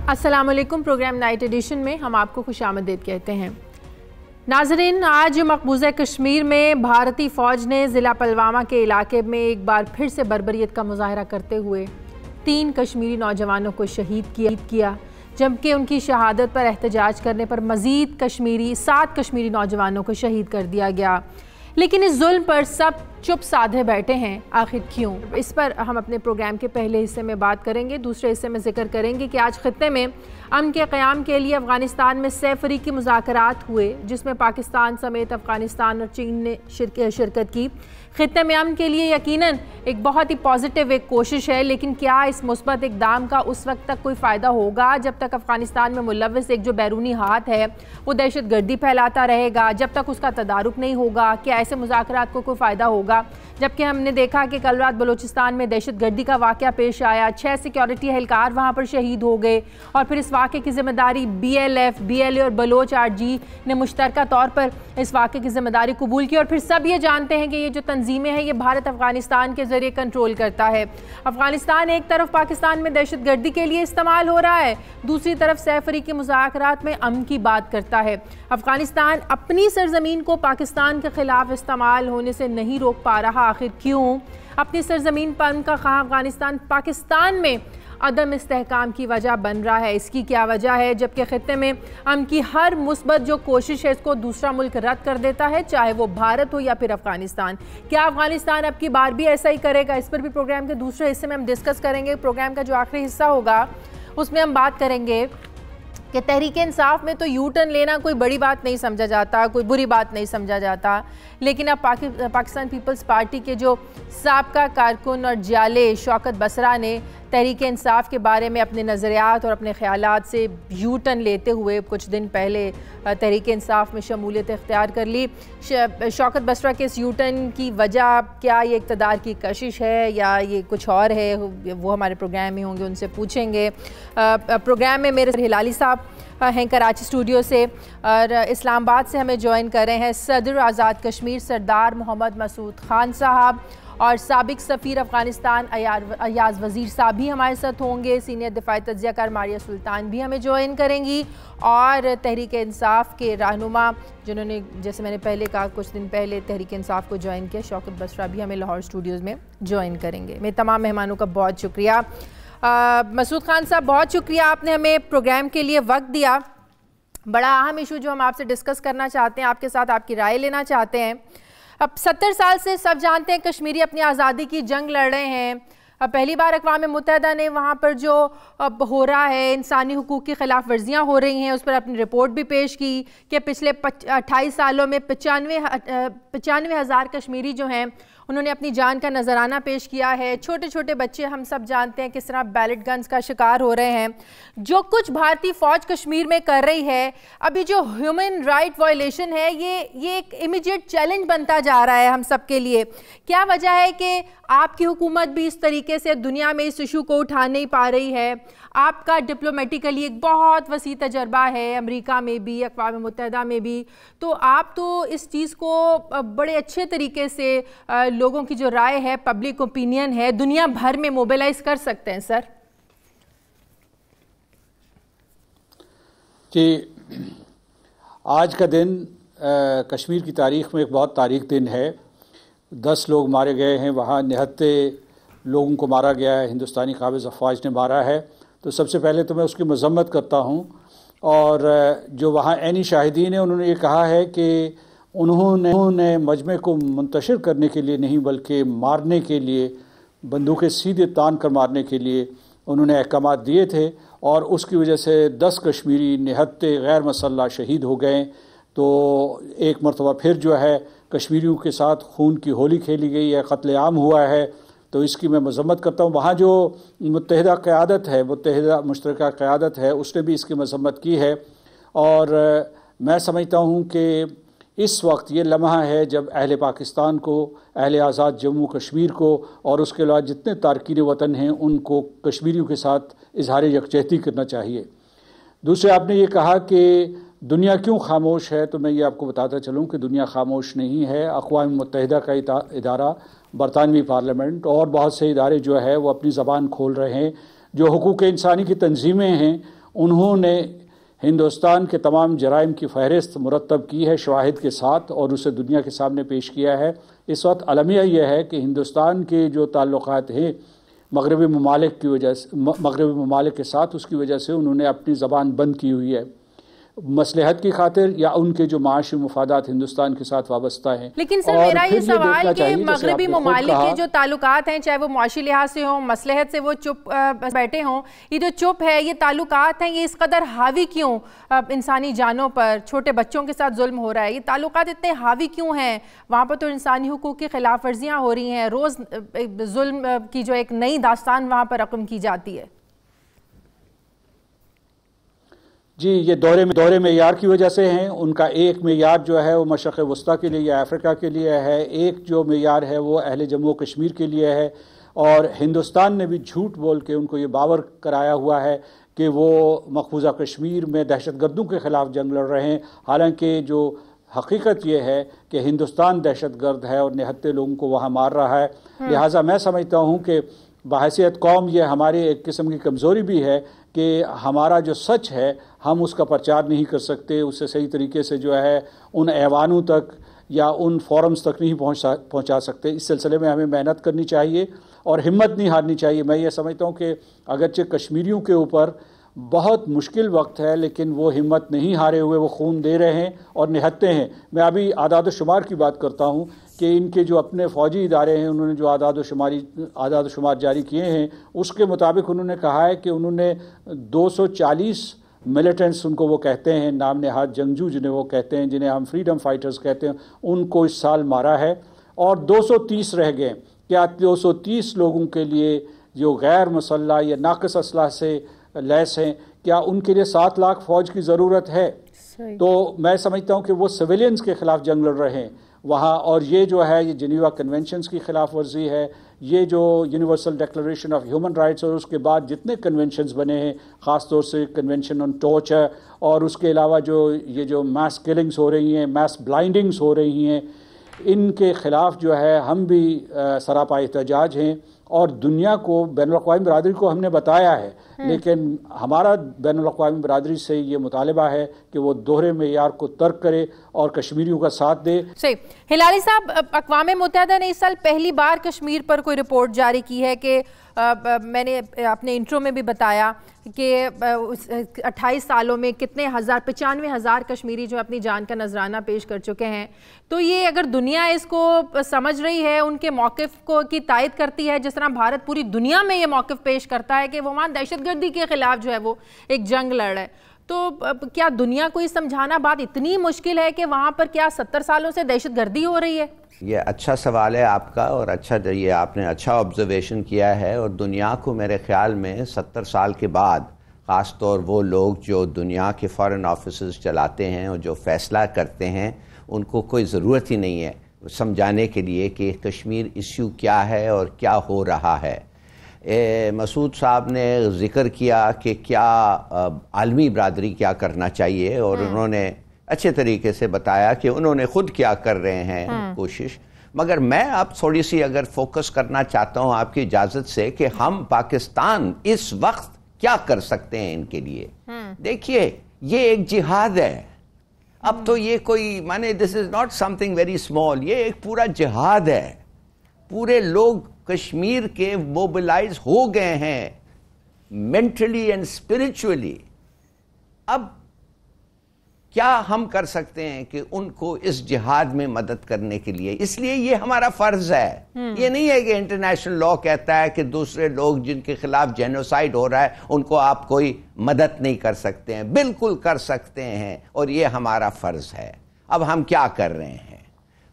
السلام علیکم۔ Programme night edition میں ہم آپ کو خوش آمدید کہتے ہیں۔ ناظرین، آج مقبوضہ کشمیر میں بھارتی فوج نے ضلع پلوامہ کے علاقے میں ایک بار پھر سے بربریت کا مظاہرہ کرتے ہوئے 3 کشمیری نوجوانوں کو شہید کیا، جبکہ ان کی شہادت پر احتجاج کرنے پر مزید 7 کشمیری نوجوانوں کو شہید کر دیا گیا۔ لیکن اس ظلم پر سب چپ سادھے بیٹھے ہیں، آخر کیوں؟ اس پر ہم اپنے پروگرام کے پہلے حصے میں بات کریں گے۔ دوسرے حصے میں ذکر کریں گے کہ آج خطے میں امن کے قیام کے لیے افغانستان میں 6 فریقی مذاکرات ہوئے، جس میں پاکستان سمیت افغانستان اور چین نے شرکت کی۔ خطے میں امن کے لیے یقیناً ایک بہت ہی پازیٹیو ایک کوشش ہے، لیکن کیا اس مثبت اقدام کا اس وقت تک کوئی فائدہ ہوگا جب تک افغانستان میں ملوث ایک جو بیرونی ہاتھ ہے وہ دہشت گردی پھیلاتا رہے گا؟ جب تک اس کا تدارک نہیں ہوگا کیا ایسے مذاکرات کو کوئی فائدہ ہوگا؟ جبکہ ہم نے دیکھا کہ کل رات بلوچستان میں دہشت گردی کا واقعہ پیش آیا، 6 سیکیورٹی اہلکار وہاں پر شہید ہو گئے، اور پھر اس واقعے کی ذمہ داری BLF، BLA اور بلوچ RG نے مشترکہ طور پر اس واقعے کی ذمہ داری قبول کی، اور پھر سب یہ جانتے ہیں کہ یہ جو تنظیمیں ہیں یہ بھارت افغانستان کے ذریعے کنٹرول کرتا ہے۔ افغانستان ایک طرف پاکستان میں دہشت گردی کے لیے استعمال ہو رہا ہے، دوسری طرف 6 فریقی مذاکرات میں امن کی بات کرتا ہے۔ افغانستان اپنی سرزمین کو پاکستان کے خلاف استعمال ہونے سے نہیں روک پا رہا، آخر کیوں؟ اپنی سرزمین پر امن کا خواہاں افغانستان پاکستان میں عدم استحکام کی وجہ بن رہا ہے، اس کی کیا وجہ ہے؟ جبکہ خطے میں امن کی ہر مثبت جو کوشش ہے اس کو دوسرا ملک رد کر دیتا ہے، چاہے وہ بھارت ہو یا پھر افغانستان۔ کیا افغانستان اب کی بار بھی ایسا ہی کرے گا؟ اس پر بھی پروگرام کے دوسرے حصے میں ہم ڈسکس کریں گے۔ پروگرام کا جو آخری حصہ ہوگا اس میں ہم بات کریں گے کہ تحریک انصاف میں تو یو ٹرن لینا کوئی بڑی بات نہیں سمجھا جاتا، کوئی بری بات نہیں سمجھا جاتا، لیکن اب پاکستان پیپلز پارٹی کے جو سابقہ کارکن اور جالے شوکت بسرا نے تحریک انصاف کے بارے میں اپنے نظریات اور اپنے خیالات سے یو ٹرن لیتے ہوئے کچھ دن پہلے تحریک انصاف میں شمولیت اختیار کر لی۔ شوکت بسرا کے اس یو ٹرن کی وجہ کیا یہ اقتدار کی کشش ہے یا یہ کچھ اور ہے، وہ ہمارے پروگرام میں ہوں گے، ان سے پوچھیں گے۔ پروگرام میں میرے ہلالی صاحب ہیں کراچی اسٹوڈیو سے، اور اسلام آباد سے ہمیں جوائن کر رہے ہیں صدر آزاد کشمیر سردار محمد مسعود خان صاحب، اور سابق سفیر افغانستان ایاز وزیر صاحب بھی ہمارے ساتھ ہوں گے۔ سینئر دفاعی تجزیہ کار ماریہ سلطان بھی ہمیں جوائن کریں گی، اور تحریک انصاف کے رہنما جنہوں نے جیسے میں نے پہلے کہا کچھ دن پہلے تحریک انصاف کو جوائن کیا، شوکت بسرا بھی ہمیں لاہور اسٹوڈیوز میں جوائن کریں گے۔ میں تمام مہمانوں کا بہت شکریہ۔ مسعود خان صاحب، بہت شکریہ، آپ نے ہمیں پروگرام کے لیے وقت دیا۔ بڑا اہم ایشو جو ہم آپ سے ڈسکس کرنا چاہتے ہیں، آپ کے ساتھ آپ کی رائے لینا چاہتے ہیں۔ اب 70 سال سے سب جانتے ہیں کشمیری اپنی آزادی کی جنگ لڑ رہے ہیں۔ اب پہلی بار اقوام متحدہ نے وہاں پر جو اب ہو رہا ہے انسانی حقوق کی خلاف ورزیاں ہو رہی ہیں اس پر اپنی رپورٹ بھی پیش کی کہ پچھلے 28 سالوں میں 95,000 کشمیری جو ہیں انہوں نے اپنی جان کا نذرانہ پیش کیا ہے۔ چھوٹے چھوٹے بچے ہم سب جانتے ہیں کس طرح بیلٹ گنز کا شکار ہو رہے ہیں۔ جو کچھ بھارتی فوج کشمیر میں کر رہی ہے، ابھی جو ہیومن رائٹ وائلیشن ہے، یہ ایک امیجیٹ چیلنج بنتا جا رہا ہے ہم سب کے لیے۔ کیا وجہ ہے کہ آپ کی حکومت بھی اس طریقے سے دنیا میں اس ایشو کو اٹھا نہیں پا رہی ہے؟ آپ کا ڈپلومیٹیکلی ایک بہت وسیع تجربہ ہے، امریکہ میں بھی، اقوام متحدہ میں بھی، تو آپ تو اس چیز کو بڑے اچھے طریقے سے لوگوں کی جو رائے ہے، پبلک اوپینین ہے، دنیا بھر میں موبیلائز کر سکتے ہیں۔ سر جی، آج کا دن کشمیر کی تاریخ میں ایک بہت تاریخ دن ہے۔ 10 لوگ مارے گئے ہیں، وہاں 79 لوگوں کو مارا گیا ہے، ہندوستانی قابض افواج نے مارا ہے۔ تو سب سے پہلے تو میں اس کی مذمت کرتا ہوں، اور جو وہاں عینی شاہدین ہیں انہوں نے یہ کہا ہے کہ انہوں نے مجمع کو منتشر کرنے کے لیے نہیں بلکہ مارنے کے لیے، بندوقیں سیدھے تان کر مارنے کے لیے انہوں نے احکامات دیے تھے، اور اس کی وجہ سے 10 کشمیری نہتے غیر مسلح شہید ہو گئے۔ تو ایک مرتبہ پھر جو ہے کشمیریوں کے ساتھ خون کی ہولی کھیلی گئی ہے، قتل عام ہوا ہے، تو اس کی میں مذمت کرتا ہوں۔ وہاں جو متحدہ قیادت ہے، متحدہ مشترکہ قیادت ہے، اس نے بھی اس کی مذمت کی ہے، اور میں سمجھتا ہوں کہ اس وقت یہ لمحہ ہے جب اہل پاکستان کو، اہل آزاد جموں کشمیر کو، اور اس کے علاوہ جتنے تارکین وطن ہیں ان کو کشمیریوں کے ساتھ اظہار یکجہتی کرنا چاہیے۔ دوسرے، آپ نے یہ کہا کہ دنیا کیوں خاموش ہے، تو میں یہ آپ کو بتاتا چلوں کہ دنیا خاموش نہیں ہے۔ اقوام متحدہ کا ادارہ، برطانوی پارلیمنٹ اور بہت سے ادارے جو ہے وہ اپنی زبان کھول رہے ہیں۔ جو حقوق انسانی کی تنظیمیں ہیں انہوں نے ہندوستان کے تمام جرائم کی فہرست مرتب کی ہے شواہد کے ساتھ اور اسے دنیا کے سامنے پیش کیا ہے۔ اس وقت المیہ یہ ہے کہ ہندوستان کے جو تعلقات ہیں مغربی ممالک کے ساتھ، اس کی وجہ سے انہوں نے اپنی زبان بند کی ہوئی ہے مصلحت کی خاطر یا ان کے جو معاشی مفادات ہندوستان کے ساتھ وابستہ ہیں۔ لیکن سر میرا یہ سوال کہ مغربی ممالک کے جو تعلقات ہیں، چاہے وہ معاشی لحاظ سے ہوں، مصلحت سے وہ چپ بیٹھے ہوں، یہ جو چپ ہے، یہ تعلقات ہیں، یہ اس قدر حاوی کیوں انسانی جانوں پر؟ چھوٹے بچوں کے ساتھ ظلم ہو رہا ہے، یہ تعلقات اتنے حاوی کیوں ہیں؟ وہاں پر تو انسانی حقوق کی خلاف ورزیاں ہو رہی ہیں، روز ظلم کی جو ایک نئی داستان وہاں پر رقم کی جاتی ہے۔ جی، یہ دورے معیار کی وجہ سے ہیں۔ ان کا ایک معیار جو ہے وہ مشرق وسطیٰ کے لیے یا افریقہ کے لیے ہے، ایک جو معیار ہے وہ اہل جموں و کشمیر کے لیے ہے، اور ہندوستان نے بھی جھوٹ بول کے ان کو یہ باور کرایا ہوا ہے کہ وہ مقبوضہ کشمیر میں دہشت گردوں کے خلاف جنگ لڑ رہے ہیں، حالانکہ جو حقیقت یہ ہے کہ ہندوستان دہشت گرد ہے اور نہتے لوگوں کو وہاں مار رہا ہے۔ لہٰذا میں سمجھتا ہوں کہ بحیثیت قوم یہ ہماری ایک قسم کی کمزوری بھی ہے کہ ہمارا جو سچ ہے ہم اس کا پرچار نہیں کر سکتے، اسے صحیح طریقے سے جو ہے ان ایوانوں تک یا ان فورمز تک نہیں پہنچا سکتے۔ اس سلسلے میں ہمیں محنت کرنی چاہیے اور ہمت نہیں ہارنی چاہیے۔ میں یہ سمجھتا ہوں کہ اگرچہ کشمیریوں کے اوپر بہت مشکل وقت ہے لیکن وہ ہمت نہیں ہارے ہوئے، وہ خون دے رہے ہیں اور نہتے ہیں۔ میں ابھی اعداد و شمار کی بات کرتا ہوں کہ ان کے جو اپنے فوجی ادارے ہیں انہوں نے جو اعداد و شمار جاری کیے ہیں، اس کے مطابق انہوں نے کہا ہے کہ انہوں نے 240 ملیٹنٹس، ان کو وہ کہتے ہیں نام نہاد جنگجو جنہیں وہ کہتے ہیں، جنہیں ہم فریڈم فائٹرز کہتے ہیں، ان کو اس سال مارا ہے اور 230 رہ گئے۔ کیا 230 لوگوں کے لیے جو غیر مسلح یا ناقص اسلحہ سے لیس ہیں، کیا ان کے لیے 7 لاکھ فوج کی ضرورت ہے؟ تو میں سمجھتا ہوں کہ وہ سویلینز کے خلاف جنگ لڑ رہے ہیں وہاں، اور یہ جو ہے یہ جنیوا کنونشنز کی خلاف ورزی ہے، یہ جو universal declaration of human rights اور اس کے بعد جتنے کنونشنز بنے ہیں، خاص طور سے کنونشن آن ٹارچر اور اس کے علاوہ یہ جو میس کلنگز ہو رہی ہیں، میس بلائنڈنگز ہو رہی ہیں، ان کے خلاف جو ہے ہم بھی سراپا احتجاج ہیں اور دنیا کو، بین الاقوامی برادری کو ہم نے بتایا ہے، لیکن ہمارا بین الاقوامی برادری سے یہ مطالبہ ہے کہ وہ دوہرے معیار کو ترک کرے اور کشمیریوں کا ساتھ دے۔ صحیح۔ ہلالی صاحب، اقوام متحدہ نے اس سال پہلی بار کشمیر پر کوئی رپورٹ جاری کی ہے کہ میں نے اپنے انٹرو میں بھی بتایا کہ 28 سالوں میں کتنے 95,000 کشمیری جو اپنی جان کا نذرانہ پیش کر چکے ہیں۔ تو یہ اگر دنیا اس کو سمجھ رہی ہے، ان کے موقف کو کی تائید کرتی ہے، جس طرح بھارت پوری دنیا میں یہ موقف پیش کرتا ہے کہ وہ وہاں دہشت گردی کے خلاف جو ہے وہ ایک جنگ لڑ رہا ہے، تو کیا دنیا کو یہ سمجھانا بات اتنی مشکل ہے کہ وہاں پر کیا 70 سالوں سے دہشت گردی ہو رہی ہے؟ یہ اچھا سوال ہے آپ کا، اور یہ آپ نے اچھا آبزرویشن کیا ہے، اور دنیا کو میرے خیال میں 70 سال کے بعد، خاص طور وہ لوگ جو دنیا کے فارن آفیسز چلاتے ہیں اور جو فیصلہ کرتے ہیں، ان کو کوئی ضرورت ہی نہیں ہے سمجھانے کے لیے کہ کشمیر ایشو کیا ہے اور کیا ہو رہا ہے۔ مسعود صاحب نے ذکر کیا کہ کیا عالمی برادری کیا کرنا چاہیے، اور انہوں نے اچھے طریقے سے بتایا کہ انہوں نے خود کیا کر رہے ہیں کوشش، مگر میں اب تھوڑی سی اگر فوکس کرنا چاہتا ہوں آپ کی اجازت سے کہ ہم پاکستان اس وقت کیا کر سکتے ہیں ان کے لیے۔ دیکھیے، یہ ایک جہاد ہے، اب تو یہ کوئی this is not something very small, یہ ایک پورا جہاد ہے، پورے لوگ کشمیر کے موبلائز ہو گئے ہیں مینٹلی اینڈ اسپرچولی۔ اب کیا ہم کر سکتے ہیں کہ ان کو اس جہاد میں مدد کرنے کے لیے؟ اس لیے یہ ہمارا فرض ہے، یہ نہیں ہے کہ انٹرنیشنل لاء کہتا ہے کہ دوسرے لوگ جن کے خلاف جینوسائیڈ ہو رہا ہے ان کو آپ کوئی مدد نہیں کر سکتے ہیں، بالکل کر سکتے ہیں، اور یہ ہمارا فرض ہے۔ اب ہم کیا کر رہے ہیں؟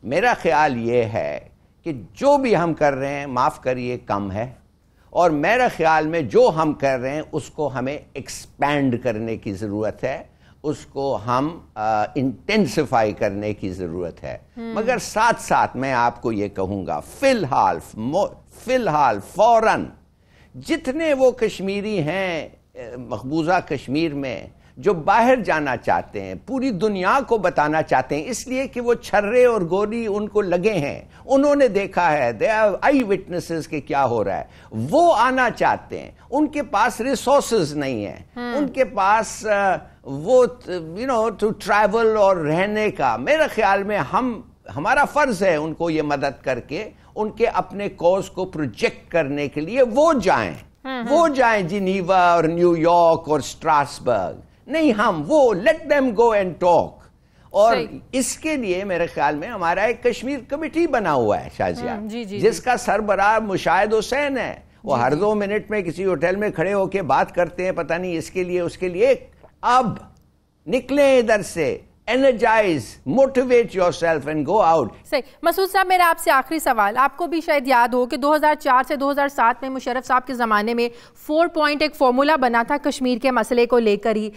میرا خیال یہ ہے کہ جو بھی ہم کر رہے ہیں، معاف کریے، کم ہے، اور میرے خیال میں جو ہم کر رہے ہیں اس کو ہمیں ایکسپینڈ کرنے کی ضرورت ہے، اس کو ہم انٹینسیفائی کرنے کی ضرورت ہے۔ مگر ساتھ ساتھ میں آپ کو یہ کہوں گا، فی الحال فوراً جتنے وہ کشمیری ہیں مقبوضہ کشمیر میں جو باہر جانا چاہتے ہیں، پوری دنیا کو بتانا چاہتے ہیں، اس لیے کہ وہ چھرے اور گولی ان کو لگے ہیں، انہوں نے دیکھا ہے، دے آر آئی وٹنسز کہ کیا ہو رہا ہے، وہ آنا چاہتے ہیں، ان کے پاس ریسورسز نہیں ہیں، ان کے پاس وہ ٹو ٹریول اور رہنے کا. میرے خیال میں ہمارا فرض ہے ان کو یہ مدد کر کے ان کے اپنے کوز کو پروجیکٹ کرنے کے لیے وہ جائیں جنیوا اور نیو یارک اور اسٹراسبرگ. نہیں، وہ let them go and talk. اور اس کے لیے میرے خیال میں ہمارا ایک کشمیر کمیٹی بنا ہوا ہے شازیہ، جس کا سربراہ مشاہد حسین ہے. وہ ہر 2 منٹ میں کسی ہوٹل میں کھڑے ہو کے بات کرتے ہیں، پتہ نہیں اس کے لیے اس کے لیے. اب نکلیں ادھر سے، energize, motivate yourself and go out. صحیح. مسعود صاحب، میرا آپ سے آخری سوال، آپ کو بھی شاید یاد ہو کہ 2004 سے 2007 میں مشرف صاحب کے زمانے میں 4 پوائنٹ ایک فارمولا بنا تھا کشمیر کے مسئلے کو لے کر ہی.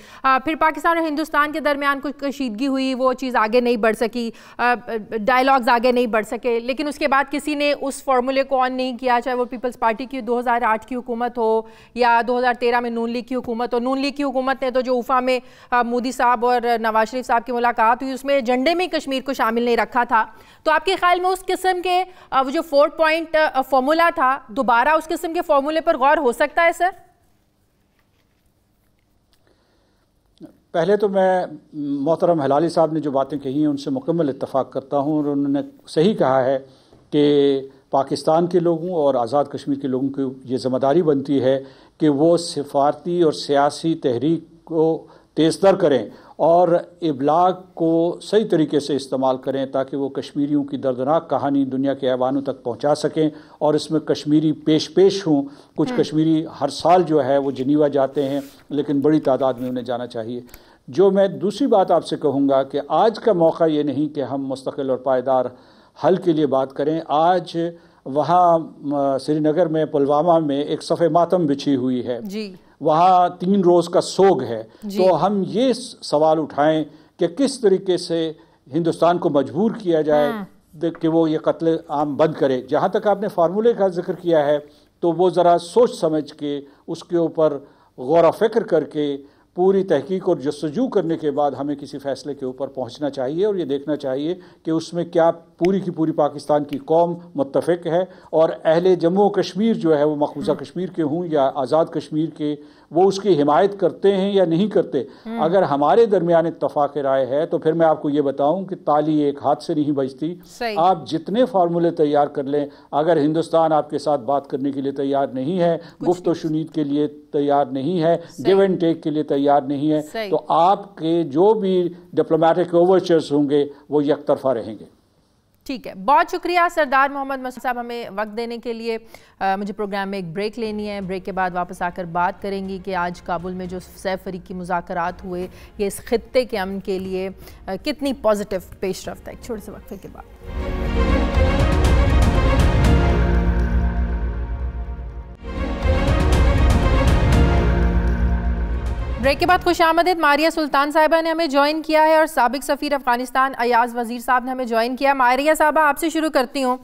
پھر پاکستان اور ہندوستان کے درمیان کچھ کشیدگی ہوئی، وہ چیز آگے نہیں بڑھ سکی، ڈائلاگز آگے نہیں بڑھ سکے. لیکن اس کے بعد کسی نے اس فارمولے کو آن نہیں کیا، چاہے وہ پیپلز پارٹی کی 2008 کی حکومت ہو یا 2013 میں نون لیگ کی حکومت ہو. نون لیگ کی حکومت نے تو جو وفا میں مودی صاحب اور نواز شریف صاحب کی ملاقات ہوئی، اس میں ایجنڈے میں کشمیر کو شامل نہیں رکھا تھا. تو آپ کے خیال میں اس قسم کے وہ جو 4 پوائنٹ فارمولا تھا، دوبارہ اس قسم کے فارمولے پر غور ہو سکتا ہے سر؟ پہلے تو میں محترم ہلالی صاحب نے جو باتیں کہی ہیں ان سے مکمل اتفاق کرتا ہوں، اور انہوں نے صحیح کہا ہے کہ پاکستان کے لوگوں اور آزاد کشمیر کے لوگوں کی یہ ذمہ داری بنتی ہے کہ وہ سفارتی اور سیاسی تحریک کو تیز تر کریں اور ابلاغ کو صحیح طریقے سے استعمال کریں تاکہ وہ کشمیریوں کی دردناک کہانی دنیا کے ایوانوں تک پہنچا سکیں، اور اس میں کشمیری پیش ہوں. کچھ کشمیری ہر سال جو ہے وہ جنیوا جاتے ہیں، لیکن بڑی تعداد میں انہیں جانا چاہیے. جو میں دوسری بات آپ سے کہوں گا کہ آج کا موقع یہ نہیں کہ ہم مستقل اور پائیدار حل کے لیے بات کریں. آج وہاں سری نگر میں پلوامہ میں ایک صف ماتم بچھی ہوئی ہے، وہاں 3 روز کا سوگ ہے. تو ہم یہ سوال اٹھائیں کہ کس طریقے سے ہندوستان کو مجبور کیا جائے کہ وہ یہ قتل عام بند کرے. جہاں تک آپ نے فارمولے کا ذکر کیا ہے تو وہ ذرا سوچ سمجھ کے اس کے اوپر غور و فکر کر کے پوری تحقیق اور جستجو کرنے کے بعد ہمیں کسی فیصلے کے اوپر پہنچنا چاہیے، اور یہ دیکھنا چاہیے کہ اس میں کیا پوری کی پوری پاکستان کی قوم متفق ہے، اور اہل جموں و کشمیر جو ہے وہ مقبوضہ کشمیر کے ہوں یا آزاد کشمیر کے، وہ اس کی حمایت کرتے ہیں یا نہیں کرتے. اگر ہمارے درمیان اتفاق رائے ہے تو پھر میں آپ کو یہ بتاؤں کہ تالی ایک ہاتھ سے نہیں بجتی. آپ جتنے فارمولے تیار کر لیں، اگر ہندوستان آپ کے ساتھ بات کرنے کے لیے تیار نہیں ہے، گفت و شنید کے لیے تیار نہیں ہے، گیو اینڈ ٹیک کے لیے تیار نہیں ہے، تو آپ کے جو بھی ڈپلومیٹک اوورچرز ہوں گے وہ یک طرفہ رہیں گے. ٹھیک ہے، بہت شکریہ سردار محمد مسعود صاحب ہمیں وقت دینے کے لیے. مجھے پروگرام میں ایک بریک لینی ہے، بریک کے بعد واپس آ کر بات کریں گی کہ آج کابل میں جو سیف فریقی مذاکرات ہوئے یہ اس خطے کے امن کے لیے کتنی پازیٹیو پیش رفت ہے. ایک چھوٹے سے وقفے کے بعد. بریک کے بعد خوش آمدید. ماریہ سلطان صاحبہ نے ہمیں جوائن کیا ہے اور سابق سفیر افغانستان ایاز وزیر صاحب نے ہمیں جوائن کیا. ماریہ صاحبہ آپ سے شروع کرتی ہوں.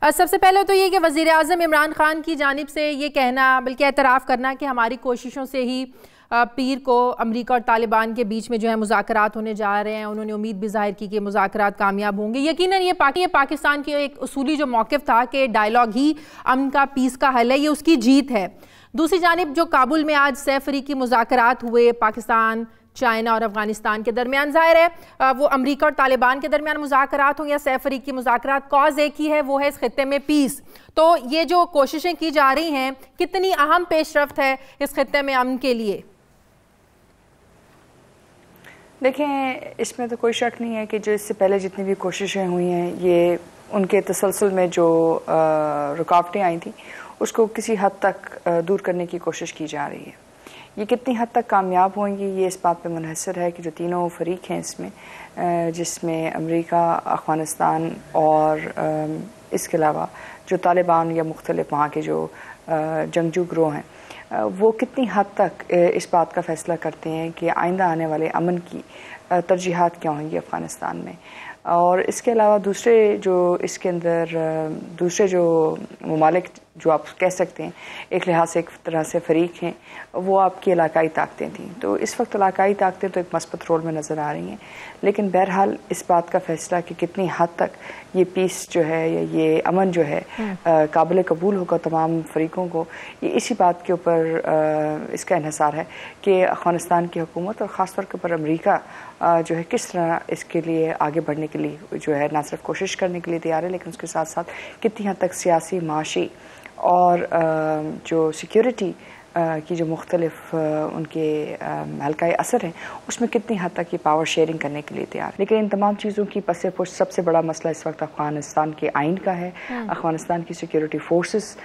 سب سے پہلے تو یہ کہ وزیر اعظم عمران خان کی جانب سے یہ کہنا بلکہ اعتراف کرنا کہ ہماری کوششوں سے ہی پیر کو امریکہ اور طالبان کے بیچ میں جو ہے مذاکرات ہونے جا رہے ہیں. انہوں نے امید بھی ظاہر کی کہ مذاکرات کامیاب ہوں گے. یقیناً یہ پاکستان کی ایک اصولی جو موقف تھا کہ ڈائلاگ ہی امن کا پیس کا حل ہے، یہ اس کی جیت ہے. دوسری جانب جو کابل میں آج سیف فریقی مذاکرات ہوئے پاکستان، چائنا اور افغانستان کے درمیان، ظاہر ہے وہ امریکہ اور طالبان کے درمیان مذاکرات ہوں یا سیف فریقی مذاکرات، کاز ایک ہی ہے، وہ ہے اس خطے میں پیس. تو یہ جو کوششیں کی جا رہی ہیں کتنی اہم پیش رفت ہے اس خطے میں امن کے لیے؟ دیکھیں، اس میں تو کوئی شک نہیں ہے کہ جو اس سے پہلے جتنی بھی کوششیں ہوئی ہیں یہ ان کے تسلسل میں جو رکاوٹیں آئی تھیں اس کو کسی حد تک دور کرنے کی کوشش کی جا رہی ہے. یہ کتنی حد تک کامیاب ہوئیں گی یہ اس بات پہ منحصر ہے کہ جو تینوں فریق ہیں اس میں، جس میں امریکہ، افغانستان اور اس کے علاوہ جو طالبان یا مختلف وہاں کے جو جنگجو گروہ ہیں، وہ کتنی حد تک اس بات کا فیصلہ کرتے ہیں کہ آئندہ آنے والے امن کی ترجیحات کیا ہوں گی افغانستان میں. اور اس کے علاوہ دوسرے جو اس کے اندر دوسرے جو ممالک جو آپ کہہ سکتے ہیں ایک لحاظ سے ایک طرح سے فریق ہیں، وہ آپ کی علاقائی طاقتیں تھیں. تو اس وقت علاقائی طاقتیں تو ایک مثبت رول میں نظر آ رہی ہیں، لیکن بہرحال اس بات کا فیصلہ کہ کتنی حد تک یہ پیس جو ہے یا یہ امن جو ہے قابل قبول ہوگا تمام فریقوں کو، یہ اسی بات کے اوپر اس کا انحصار ہے کہ افغانستان کی حکومت اور خاص طور کے اوپر امریکہ جو ہے کس طرح اس کے لیے آگے بڑھنے کے لیے جو ہے نہ صرف کوشش کرنے کے لیے تیار ہے، لیکن اس کے ساتھ ساتھ کتنی حد تک سیاسی، معاشی اور جو سیکیورٹی کی جو مختلف ان کے حلقۂ اثر ہیں اس میں کتنی حد تک یہ پاور شیئرنگ کرنے کے لیے تیار. لیکن ان تمام چیزوں کی پس پشت سب سے بڑا مسئلہ اس وقت افغانستان کے آئین کا ہے. افغانستان کی سیکیورٹی فورسز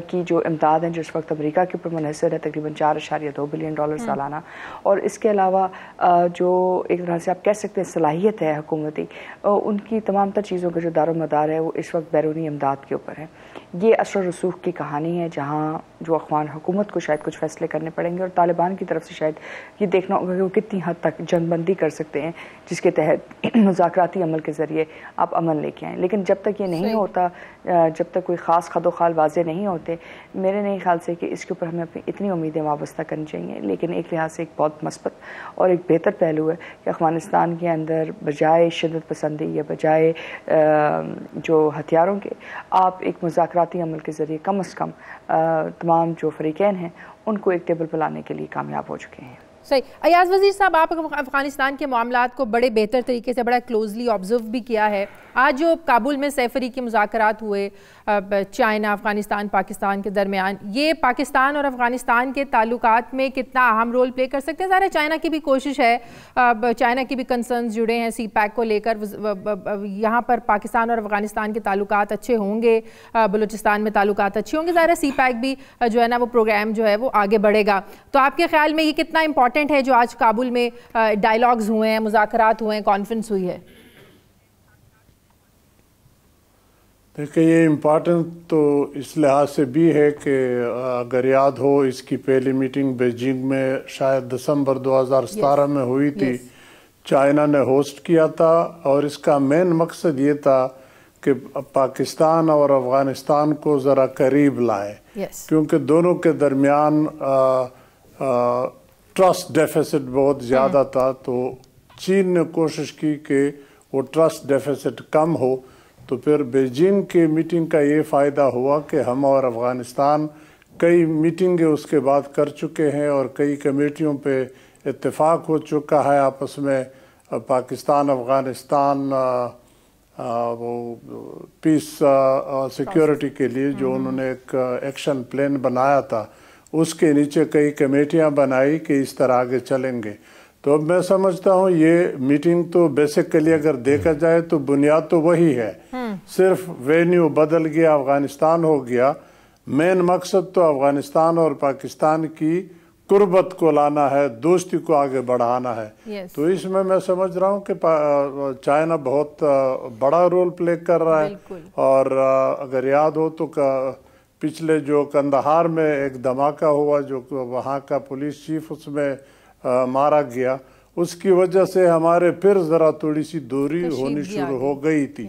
کی جو امداد ہیں جو اس وقت امریکہ کے اوپر منحصر ہے، تقریباً $4.2 بلین سالانہ، اور اس کے علاوہ جو ایک طرح سے آپ کہہ سکتے ہیں صلاحیت ہے حکومتی، ان کی تمام تر چیزوں کا جو دار و مدار ہے وہ اس وقت بیرونی امداد کے اوپر ہے. یہ اثر و رسوخ کی کہانی ہے جہاں جو افغان حکومت کو شاید کچھ فیصلے کرنے پڑیں گے، اور طالبان کی طرف سے شاید یہ دیکھنا ہوگا کہ وہ کتنی حد تک جنگ بندی کر سکتے ہیں جس کے تحت مذاکراتی عمل کے ذریعے آپ امن لے کے آئیں. لیکن جب تک یہ نہیں ہوتا، جب تک کوئی خاص خد و خال واضح نہیں ہوتے، میرے نہیں خیال سے کہ اس کے اوپر ہمیں اپنی اتنی امیدیں وابستہ کرنی چاہیے. لیکن ایک لحاظ سے ایک بہت مثبت اور ایک بہتر پہلو ہے کہ افغانستان کے اندر بجائے شدت پسندی یا بجائے جو ہتھیاروں کے، آپ ایک مذاکراتی عمل کے ذریعے کم از کم تمام جو فریقین ہیں ان کو ایک ٹیبل پر لانے کے لیے کامیاب ہو چکے ہیں. صحیح. ایاز وزیر صاحب، آپ افغانستان کے معاملات کو بڑے بہتر طریقے سے بڑا کلوزلی آبزرو بھی کیا ہے. آج جو کابل میں سہ فریقی مذاکرات ہوئے چائنا، افغانستان، پاکستان کے درمیان، یہ پاکستان اور افغانستان کے تعلقات میں کتنا اہم رول پلے کر سکتے ہیں؟ ظاہر ہے چائنا کی بھی کوشش ہے، چائنا کی بھی کنسرنز جڑے ہیں سی پیک کو لے کر. یہاں پر پاکستان اور افغانستان کے تعلقات اچھے ہوں گے، بلوچستان میں تعلقات اچھے ہوں گے، ظاہر ہے سی پیک بھی جو ہے نا وہ پروگرام جو ہے وہ آگے بڑھے گا. تو آپ کے خیال میں یہ کتنا امپورٹنٹ ہے جو آج کابل میں ڈائیلاگز ہوئے ہیں، مذاکرات ہوئے ہیں، کانفرنس ہوئی ہے؟ دیکھیں، یہ امپارٹنٹ تو اس لحاظ سے بھی ہے کہ اگر یاد ہو اس کی پہلی میٹنگ بیجنگ میں شاید دسمبر 2017 میں ہوئی تھی. چائنا نے ہوسٹ کیا تھا اور اس کا مین مقصد یہ تھا کہ پاکستان اور افغانستان کو ذرا قریب لائے، کیونکہ دونوں کے درمیان ٹرسٹ ڈیفیسٹ بہت زیادہ تھا. تو چین نے کوشش کی کہ وہ ٹرسٹ ڈیفیسٹ کم ہو. تو پھر بیجنگ کی میٹنگ کا یہ فائدہ ہوا کہ ہم اور افغانستان کئی میٹنگیں اس کے بعد کر چکے ہیں اور کئی کمیٹیوں پہ اتفاق ہو چکا ہے آپس میں. پاکستان افغانستان وہ پیس سیکیورٹی کے لیے جو انہوں نے ایک ایکشن پلان بنایا تھا، اس کے نیچے کئی کمیٹیاں بنائی کہ اس طرح آگے چلیں گے. تو اب میں سمجھتا ہوں یہ میٹنگ تو بیسیکلی اگر دیکھا جائے تو بنیاد تو وہی ہے، صرف وینیو بدل گیا، افغانستان ہو گیا. مین مقصد تو افغانستان اور پاکستان کی قربت کو لانا ہے، دوستی کو آگے بڑھانا ہے. تو اس میں سمجھ رہا ہوں کہ چائنا بہت بڑا رول پلے کر رہا ہے. اور اگر یاد ہو تو پچھلے جو کندہار میں ایک دھماکہ ہوا، جو وہاں کا پولیس چیف اس میں مارا گیا، اس کی وجہ سے ہمارے پھر ذرا تھوڑی سی دوری ہونی شروع ہو گئی تھی.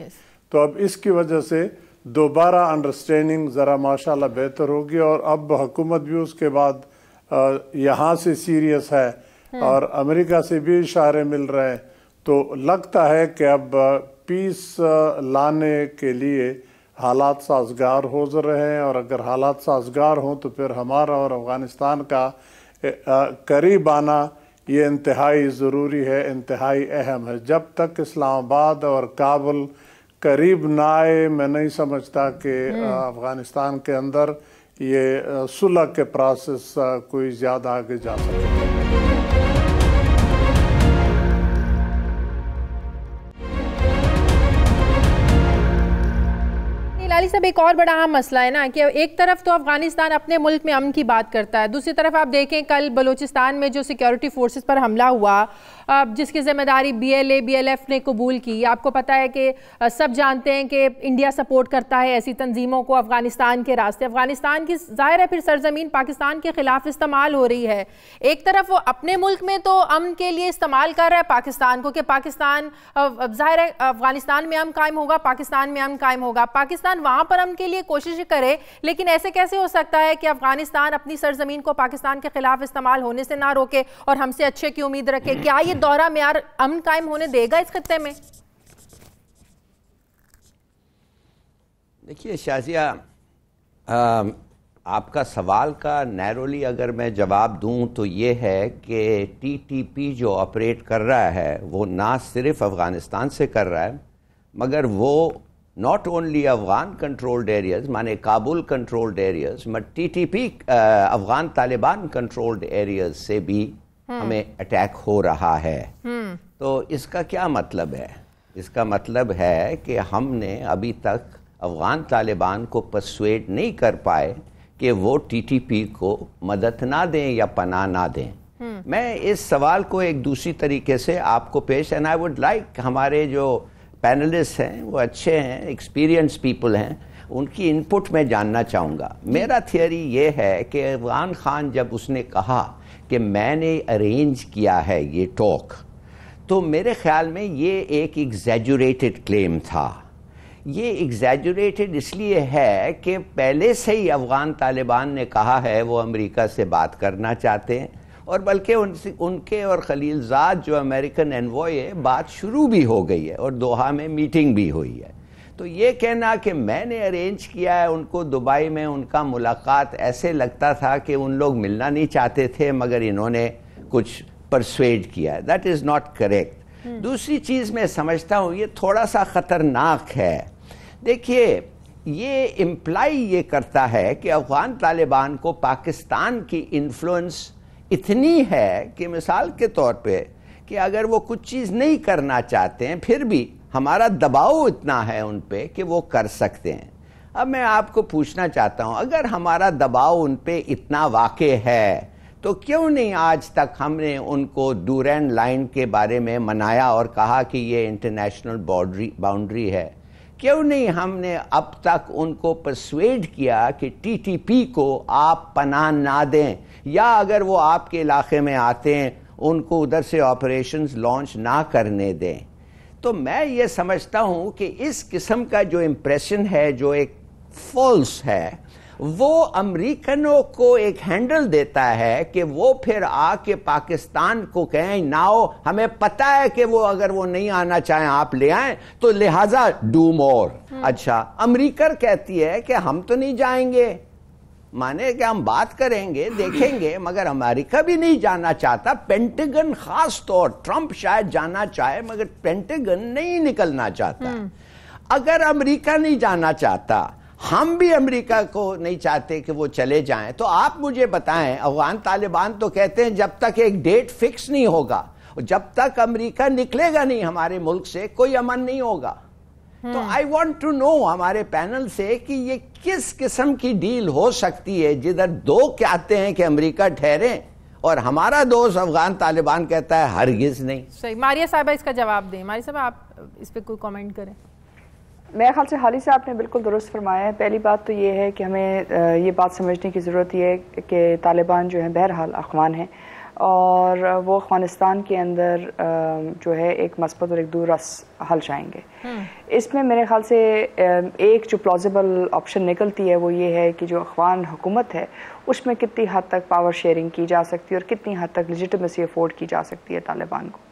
تو اب اس کی وجہ سے دوبارہ انڈرسٹینڈنگ ذرا ماشاءاللہ بہتر ہوگی. اور اب حکومت بھی اس کے بعد یہاں سے سیریس ہے اور امریکہ سے بھی اشارے مل رہے ہیں. تو لگتا ہے کہ اب پیس لانے کے لیے حالات سازگار ہو رہے ہیں. اور اگر حالات سازگار ہوں تو پھر ہمارا اور افغانستان کا قریب آنا یہ انتہائی ضروری ہے، انتہائی اہم ہے. جب تک اسلام آباد اور کابل قریب نہ آئے، میں نہیں سمجھتا کہ افغانستان کے اندر یہ صلح کے پروسیس کوئی زیادہ آگے جا سکے. علی صاحب، ایک اور بڑا اہم مسئلہ ہے نا کہ ایک طرف تو افغانستان اپنے ملک میں امن کی بات کرتا ہے، دوسری طرف آپ دیکھیں کل بلوچستان میں جو سیکیورٹی فورسز پر حملہ ہوا جس کی ذمہ داری BLF نے قبول کی. آپ کو پتہ ہے کہ سب جانتے ہیں کہ انڈیا سپورٹ کرتا ہے ایسی تنظیموں کو افغانستان کے راستے. افغانستان کی ظاہر ہے پھر سرزمین پاکستان کے خلاف استعمال ہو رہی ہے. ایک طرف وہ اپنے ملک میں تو امن کے لیے استعمال کر رہا ہے پاکستان کو کہ پاکستان ظاہر ہے افغانستان میں امن قائم ہوگا، پاکستان میں امن قائم ہوگا. پاکستان وہاں وہاں پر امن کے لیے کوشش کرے، لیکن ایسے کیسے ہو سکتا ہے کہ افغانستان اپنی سرزمین کو پاکستان کے خلاف استعمال ہونے سے نہ روکے اور ہم سے اچھے کی امید رکھے؟ کیا یہ دورہ معیار امن قائم ہونے دے گا اس خطے میں؟ دیکھیے شازیہ، آپ کا سوال کا نیرولی اگر میں جواب دوں تو یہ ہے کہ ٹی ٹی پی جو آپریٹ کر رہا ہے وہ نہ صرف افغانستان سے کر رہا ہے، مگر وہ not only Afghan controlled areas, مانے Kabul controlled areas, but T T P Afghan Taliban controlled areas سے بھی ہمیں اٹیک ہو رہا ہے۔ تو اس کا کیا مطلب ہے؟ اس کا مطلب ہے کہ ہم نے ابھی تک افغان طالبان کو پرسویڈ نہیں کر پائے کہ وہ ٹی ٹی پی کو مدد نہ دیں یا پناہ نہ دیں۔ میں اس سوال کو ایک دوسری طریقے سے آپ کو پیش، اینڈ آئی وڈ لائک ہمارے جو پینلسٹ ہیں وہ اچھے ہیں، ایکسپیرینس پیپل ہیں، ان کی انپٹ میں جاننا چاہوں گا۔ میرا تھیوری یہ ہے کہ عمران خان جب اس نے کہا کہ میں نے ارینج کیا ہے یہ ٹاک، تو میرے خیال میں یہ ایک ایگزیجوریٹڈ کلیم تھا۔ یہ ایگزیجوریٹڈ اس لیے ہے کہ پہلے سے ہی افغان طالبان نے کہا ہے وہ امریکہ سے بات کرنا چاہتے ہیں، اور بلکہ ان کے اور خلیل زاد جو امریکن انوائے ہے بات شروع بھی ہو گئی ہے اور دوحہ میں میٹنگ بھی ہوئی ہے۔ تو یہ کہنا کہ میں نے ارینج کیا ہے ان کو دبئی میں ان کا ملاقات، ایسے لگتا تھا کہ ان لوگ ملنا نہیں چاہتے تھے مگر انہوں نے کچھ پرسویڈ کیا ہے۔ That is not correct. دوسری چیز میں سمجھتا ہوں یہ تھوڑا سا خطرناک ہے۔ دیکھیے یہ امپلائی یہ کرتا ہے کہ افغان طالبان کو پاکستان کی انفلوئنس اتنی ہے کہ مثال کے طور پہ کہ اگر وہ کچھ چیز نہیں کرنا چاہتے ہیں پھر بھی ہمارا دباؤ اتنا ہے ان پہ کہ وہ کر سکتے ہیں۔ اب میں آپ کو پوچھنا چاہتا ہوں اگر ہمارا دباؤ ان پہ اتنا واقع ہے تو کیوں نہیں آج تک ہم نے ان کو ڈورینڈ لائن کے بارے میں منایا اور کہا کہ یہ انٹرنیشنل باؤنڈری ہے؟ کیوں نہیں ہم نے اب تک ان کو پرسویڈ کیا کہ ٹی ٹی پی کو آپ پناہ نہ دیں، یا اگر وہ آپ کے علاقے میں آتے ہیں ان کو ادھر سے آپریشنز لانچ نہ کرنے دیں؟ تو میں یہ سمجھتا ہوں کہ اس قسم کا جو امپریشن ہے جو ایک فالس ہے وہ امریکنوں کو ایک ہینڈل دیتا ہے کہ وہ پھر آ کے پاکستان کو کہیں ناؤ ہمیں پتہ ہے کہ وہ اگر وہ نہیں آنا چاہیں آپ لے آئیں تو لہٰذا ڈو مور۔ اچھا امریکہ کہتی ہے کہ ہم تو نہیں جائیں گے، مانے کہ ہم بات کریں گے دیکھیں گے، مگر امریکہ بھی نہیں جانا چاہتا، پینٹاگن خاص طور، ٹرمپ شاید جانا چاہے مگر پینٹاگن نہیں نکلنا چاہتا۔ اگر امریکہ نہیں جانا چاہتا، ہم بھی امریکہ کو نہیں چاہتے کہ وہ چلے جائیں، تو آپ مجھے بتائیں افغان طالبان تو کہتے ہیں جب تک ایک ڈیٹ فکس نہیں ہوگا، جب تک امریکہ نکلے گا نہیں ہمارے ملک سے کوئی امن نہیں ہوگا۔ تو آئی وانٹ ٹو نو ہمارے پینل سے کہ یہ کس قسم کی ڈیل ہو سکتی ہے جدھر دو کہتے ہیں کہ امریکہ ٹھہریں اور ہمارا دوست افغان طالبان کہتا ہے ہرگز نہیں۔ صحیح، ماریہ صاحبہ اس کا جواب دیں۔ ماریہ صاحبہ آپ اس پہ کوئی کامنٹ کریں۔ میرے خیال سے حالی صاحب نے بالکل درست فرمایا ہے۔ پہلی بات تو یہ ہے کہ ہمیں یہ بات سمجھنے کی ضرورت یہ ہے کہ طالبان جو ہیں بہرحال اخوان ہیں، اور وہ افغانستان کے اندر جو ہے ایک مثبت اور ایک دور رس حل چاہیں گے۔ اس میں میرے خیال سے ایک جو پلازیبل آپشن نکلتی ہے وہ یہ ہے کہ جو افغان حکومت ہے اس میں کتنی حد تک پاور شیئرنگ کی جا سکتی ہے اور کتنی حد تک لیجیٹمیسی افورڈ کی جا سکتی ہے طالبان کو۔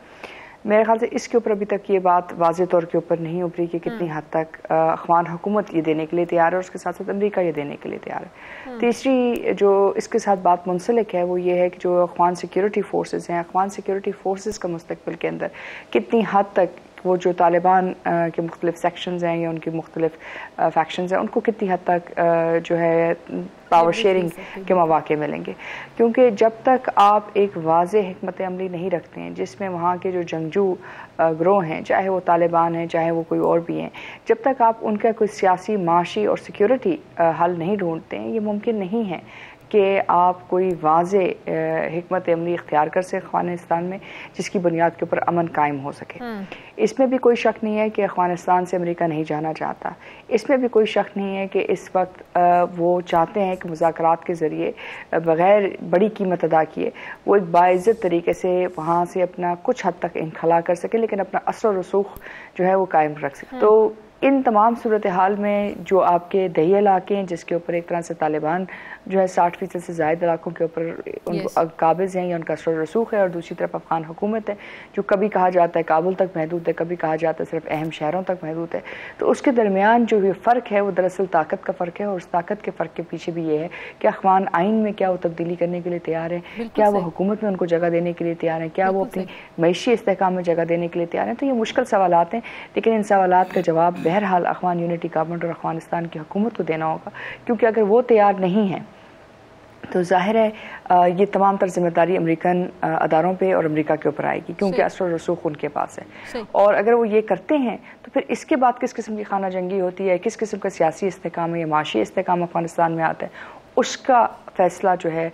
میرے خیال سے اس کے اوپر ابھی تک یہ بات واضح طور کے اوپر نہیں ابھری کہ کتنی حد تک افغان حکومت یہ دینے کے لیے تیار ہے اور اس کے ساتھ ساتھ امریکہ یہ دینے کے لیے تیار ہے۔ تیسری جو اس کے ساتھ بات منسلک ہے وہ یہ ہے کہ جو افغان سیکیورٹی فورسز ہیں، افغان سیکیورٹی فورسز کا مستقبل کے اندر کتنی حد تک وہ جو طالبان کے مختلف سیکشنز ہیں یا ان کی مختلف فیکشنز ہیں ان کو کتنی حد تک جو ہے پاور شیئرنگ کے مواقع ملیں گے، کیونکہ جب تک آپ ایک واضح حکمت عملی نہیں رکھتے ہیں جس میں وہاں کے جو جنگجو گروہ ہیں، چاہے وہ طالبان ہیں چاہے وہ کوئی اور بھی ہیں، جب تک آپ ان کا کوئی سیاسی، معاشی اور سیکیورٹی حل نہیں ڈھونڈتے ہیں یہ ممکن نہیں ہے کہ آپ کوئی واضح حکمت عملی اختیار کر سکیں افغانستان میں جس کی بنیاد کے اوپر امن قائم ہو سکے۔ اس میں بھی کوئی شک نہیں ہے کہ افغانستان سے امریکہ نہیں جانا چاہتا، اس میں بھی کوئی شک نہیں ہے کہ اس وقت وہ چاہتے ہیں کہ مذاکرات کے ذریعے بغیر بڑی قیمت ادا کیے وہ ایک باعزت طریقے سے وہاں سے اپنا کچھ حد تک انخلا کر سکے لیکن اپنا اثر و رسوخ جو ہے وہ قائم رکھ سکے۔ تو ان تمام صورتحال میں جو آپ کے دیہی علاقے ہیں جس کے اوپر ایک طرح سے طالبان جو ہے 60% سے زائد علاقوں کے اوپر ان کو قابض ہیں یا ان کا اثر و رسوخ ہے، اور دوسری طرف افغان حکومت ہے جو کبھی کہا جاتا ہے کابل تک محدود ہے، کبھی کہا جاتا ہے صرف اہم شہروں تک محدود ہے. تو اس کے درمیان جو یہ فرق ہے وہ دراصل طاقت کا فرق ہے، اور اس طاقت کے فرق کے پیچھے بھی یہ ہے کہ افغان آئین میں کیا وہ تبدیلی کرنے کے لیے تیار ہیں، کیا وہ حکومت میں ان کو جگہ دینے کے لیے تیار ہیں، کیا وہ اپنی معیشی استحکام میں جگہ دینے کے لیے تیار ہیں. تو یہ مشکل سوالات ہیں، لیکن ان سوالات کا جواب بہرحال افغان یونٹی گورنمنٹ اور افغانستان کی حکومت کو دینا ہوگا، کیونکہ اگر وہ تیار نہیں ہیں تو ظاہر ہے یہ تمام تر ذمہ داری امریکن اداروں پہ اور امریکہ کے اوپر آئے گی، کیونکہ اثر و رسوخ ان کے پاس ہے. اور اگر وہ یہ کرتے ہیں تو پھر اس کے بعد کس قسم کی خانہ جنگی ہوتی ہے، کس قسم کا سیاسی استحکام ہے یا معاشی استحکام افغانستان میں آتا ہے، اس کا فیصلہ جو ہے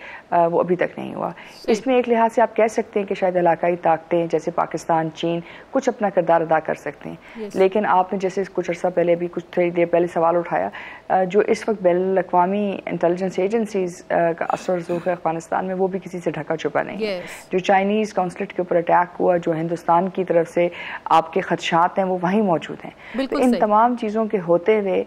وہ ابھی تک نہیں ہوا. اس میں ایک لحاظ سے آپ کہہ سکتے ہیں کہ شاید علاقائی طاقتیں جیسے پاکستان، چین کچھ اپنا کردار ادا کر سکتے ہیں، لیکن آپ نے جیسے کچھ عرصہ پہلے بھی کچھ تھوڑی دیر پہلے سوال اٹھایا، جو اس وقت بین الاقوامی انٹیلیجنس ایجنسیز کا اثر و رسوخ ہے افغانستان میں وہ بھی کسی سے ڈھکا چھپا نہیں ہے. جو چائنیز قونصلیٹ کے اوپر اٹیک ہوا، جو ہندوستان کی طرف سے آپ کے خدشات ہیں وہ وہیں موجود ہیں. تو ان تمام چیزوں کے ہوتے ہوئے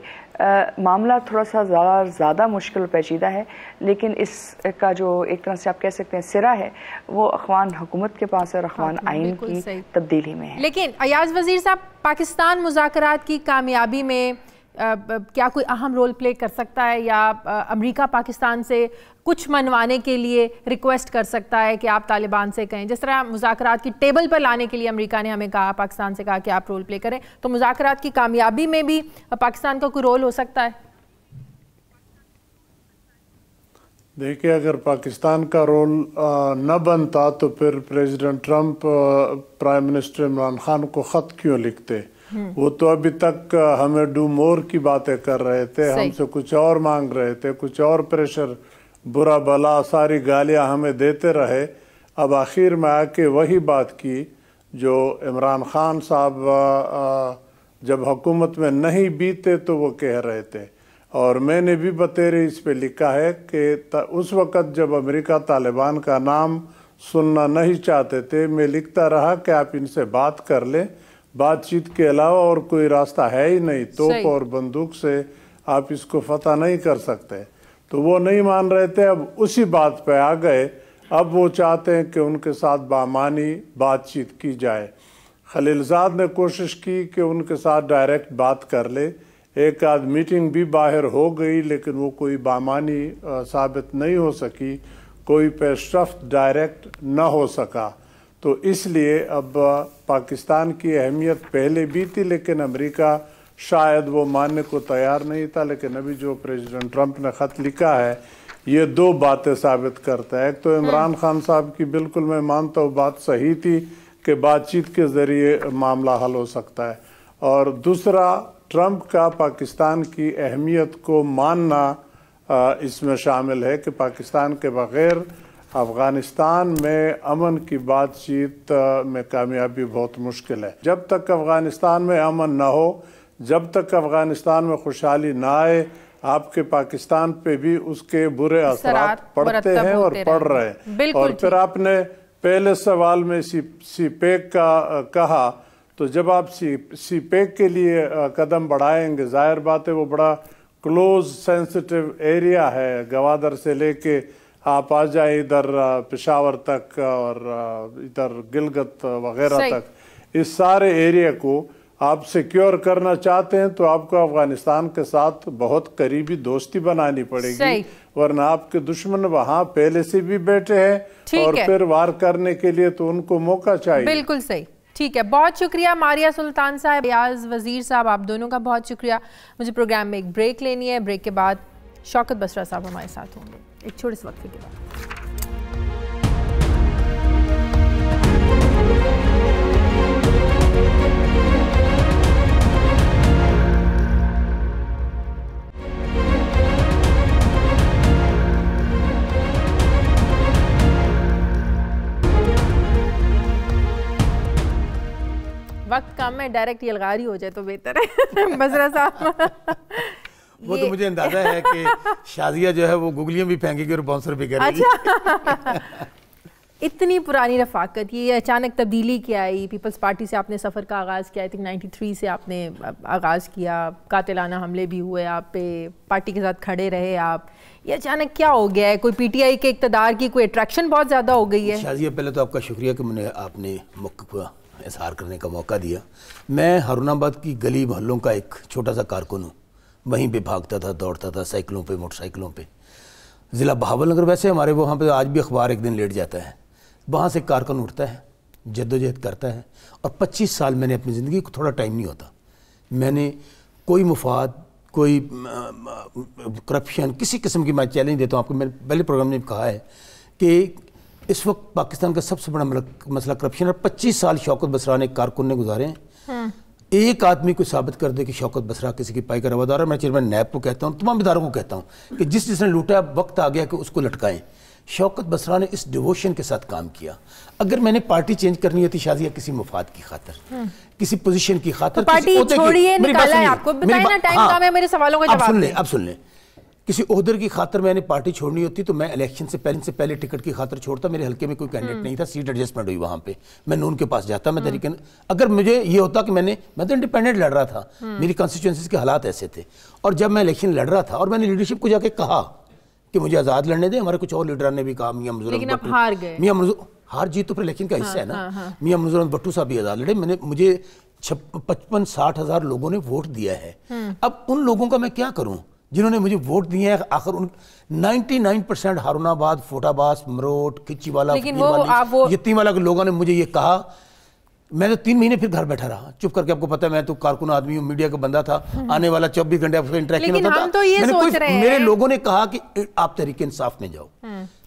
معاملہ تھوڑا سا زیادہ مشکل و پیچیدہ ہے، لیکن اس کا جو ایک طرح سے آپ کہہ سکتے ہیں سرا ہے وہ افغان حکومت کے پاس ہے اور افغان آئین کی تبدیلی میں ہے. لیکن ایاز وزیر صاحب، پاکستان مذاکرات کی کامیابی میں کیا کوئی اہم رول پلے کر سکتا ہے، یا امریکہ پاکستان سے کچھ منوانے کے لیے ریکویسٹ کر سکتا ہے کہ آپ طالبان سے کہیں، جس طرح مذاکرات کی ٹیبل پر لانے کے لیے امریکہ نے ہمیں کہا، پاکستان سے کہا کہ آپ رول پلے کریں، تو مذاکرات کی کامیابی میں بھی پاکستان کا کوئی رول ہو سکتا ہے؟ دیکھیں، اگر پاکستان کا رول نہ بنتا تو پھر president Trump prime minister Imran Khan کو خط کیوں لکھتے؟ وہ تو ابھی تک ہمیں ڈو مور کی باتیں کر رہے تھے، ہم سے کچھ اور مانگ رہے تھے، کچھ اور پریشر، برا بلا ساری گالیاں ہمیں دیتے رہے. اب آخر میں آ کے وہی بات کی جو عمران خان صاحب جب حکومت میں نہیں بیتے تو وہ کہہ رہے تھے. اور میں نے بھی بطیرے اس پہ لکھا ہے کہ اس وقت جب امریکہ طالبان کا نام سننا نہیں چاہتے تھے، میں لکھتا رہا کہ آپ ان سے بات کر لیں، بات چیت کے علاوہ اور کوئی راستہ ہے ہی نہیں، توپ اور بندوق سے آپ اس کو فتح نہیں کر سکتے. تو وہ نہیں مان رہے تھے، اب اسی بات پہ آ گئے. اب وہ چاہتے ہیں کہ ان کے ساتھ بامانی بات چیت کی جائے. خلیل زاد نے کوشش کی کہ ان کے ساتھ ڈائریکٹ بات کر لے، ایک آدھ میٹنگ بھی باہر ہو گئی، لیکن وہ کوئی بامانی ثابت نہیں ہو سکی، کوئی پیش رفت ڈائریکٹ نہ ہو سکا. تو اس لیے اب پاکستان کی اہمیت پہلے بھی تھی، لیکن امریکہ شاید وہ ماننے کو تیار نہیں تھا. لیکن ابھی جو پریزیڈنٹ ٹرمپ نے خط لکھا ہے یہ دو باتیں ثابت کرتا ہے. ایک تو عمران خان صاحب کی بالکل میں مانتا ہوں بات صحیح تھی کہ بات چیت کے ذریعے معاملہ حل ہو سکتا ہے، اور دوسرا ٹرمپ کا پاکستان کی اہمیت کو ماننا اس میں شامل ہے کہ پاکستان کے بغیر افغانستان میں امن کی بات چیت میں کامیابی بہت مشکل ہے. جب تک افغانستان میں امن نہ ہو، جب تک افغانستان میں خوشحالی نہ آئے، آپ کے پاکستان پہ بھی اس کے برے اثرات پڑتے ہیں اور پڑ رہے ہیں. اور پھر آپ نے پہلے سوال میں سی پیک کا کہا، تو جب آپ سی پیک کے لیے قدم بڑھائیں گے، ظاہر بات ہے وہ بڑا کلوز سینسٹیو ایریا ہے، گوادر سے لے کے آپ آ جائیں ادھر پشاور تک اور ادھر گلگت وغیرہ تک، اس سارے ایریا کو آپ سیکیور کرنا چاہتے ہیں تو آپ کو افغانستان کے ساتھ بہت قریبی دوستی بنانی پڑے گی، ورنہ آپ کے دشمن وہاں پہلے سے بھی بیٹھے ہیں اور پھر وار کرنے کے لیے تو ان کو موقع چاہیے. بالکل صحیح. ٹھیک ہے، بہت شکریہ ماریہ سلطان صاحب، ایاز وزیر صاحب، آپ دونوں کا بہت شکریہ. مجھے پروگرام میں ایک بریک لینی ہے، بریک کے بعد شوکت بسرا صاحب ہمارے ساتھ ہوں گے ایک چھوٹے سے وقفے کے بعد. وقت کم ہے، ڈائریکٹ یلغاری ہو جائے تو بہتر ہے. بسرا صاحب، وہ تو مجھے اندازہ ہے کہ شازیہ جو ہے وہ گوگلیاں بھی پھینکے گی اور باؤنسر بھی کرے گی. اتنی پرانی رفاقت، یہ اچانک تبدیلی کیا آئی؟ پیپلز پارٹی سے آپ نے سفر کا آغاز کیا، 93 سے آپ نے آغاز کیا، قاتلانہ حملے بھی ہوئے آپ پہ، پارٹی کے ساتھ کھڑے رہے آپ، یہ اچانک کیا ہو گیا ہے؟ کوئی پی ٹی آئی کے اقتدار کی کوئی اٹریکشن بہت زیادہ ہو گئی ہے؟ شازیہ پہلے تو آپ کا شکریہ کہ آپ نے موقع اظہار کرنے کا موقع دیا. میں ہارون آباد کی گلی محلوں کا ایک چھوٹا سا کارکن ہوں. وہیں پہ بھاگتا تھا، دوڑتا تھا، سائیکلوں پہ، موٹر سائیکلوں پہ. ضلع بہاول نگر ویسے ہمارے وہاں پہ آج بھی اخبار ایک دن لیٹ جاتا ہے. وہاں سے کارکن اٹھتا ہے، جدوجہد کرتا ہے، اور 25 سال میں نے اپنی زندگی کو تھوڑا ٹائم نہیں ہوتا میں نے کوئی مفاد، کوئی کرپشن، کسی قسم کی میں چیلنج دیتا ہوں آپ کو. میں پہلے پروگرام میں کہا ہے کہ اس وقت پاکستان کا سب سے بڑا مسئلہ کرپشن ہے. 25 سال شوکت بسرا نے کارکن نے گزارے ہیں. ایک آدمی کو ثابت کر دے کہ شوکت بسرا کسی کی پائی کا روادار ہے. میں چیئرمین نیب کو کہتا ہوں، تمام اداروں کو کہتا ہوں کہ جس نے لوٹا وقت آ گیا کہ اس کو لٹکائیں. شوکت بسرا نے اس ڈیووشن کے ساتھ کام کیا. اگر میں نے پارٹی چینج کرنی ہوتی شازیہ کسی مفاد کی خاطر، کسی پوزیشن کی خاطر، پارٹی چھوڑیے، نکالا ہے آپ کو، بتائیں نا، ٹائم کم ہے، میرے سوالوں کا جواب دیں. اب سن لیں. کسی عہدے کی خاطر میں نے پارٹی چھوڑنی ہوتی تو میں الیکشن سے پہلے ٹکٹ کی خاطر چھوڑتا. میرے حلقے میں کوئی کینڈیڈیٹ نہیں تھا، سیٹ ایڈجسٹمنٹ ہوئی وہاں پہ، میں نون کے پاس جاتا. میں تحریک، اگر مجھے یہ ہوتا کہ میں تو انڈیپینڈنٹ لڑ رہا تھا، میری کانسٹیچوئنسیز کے حالات ایسے تھے، اور جب میں الیکشن لڑ رہا تھا اور میں نے لیڈرشپ کو جا کے کہا کہ مجھے آزاد لڑنے دیں، ہمارے کچھ اور لیڈران نے بھی کہا، میاں منظور لیکن آپ ہار گئے. ہار جیت تو پھر الیکشن کا حصہ ہے نا. میاں منظور احمد بٹو صاحب بھی آزاد لڑے. مجھے 55-60 ہزار لوگوں نے ووٹ دیا ہے. اب ان لوگوں کا میں کیا کروں جنہوں نے مجھے ووٹ دیے ہیں؟ آخر 99% ہارون آباد، فوٹ آباد، مروٹ، کچی والا، یتیم والا کے لوگوں نے مجھے یہ کہا. میں تو 3 مہینے پھر گھر بیٹھا رہا چپ کر کے. آپ کو پتا ہے میں تو کارکن آدمی ہوں، میڈیا کا بندہ تھا، آنے والا 24 گھنٹے آپ سے انٹریکشن ہوتا تھا. میرے لوگوں نے کہا کہ آپ تحریک انصاف میں جاؤ.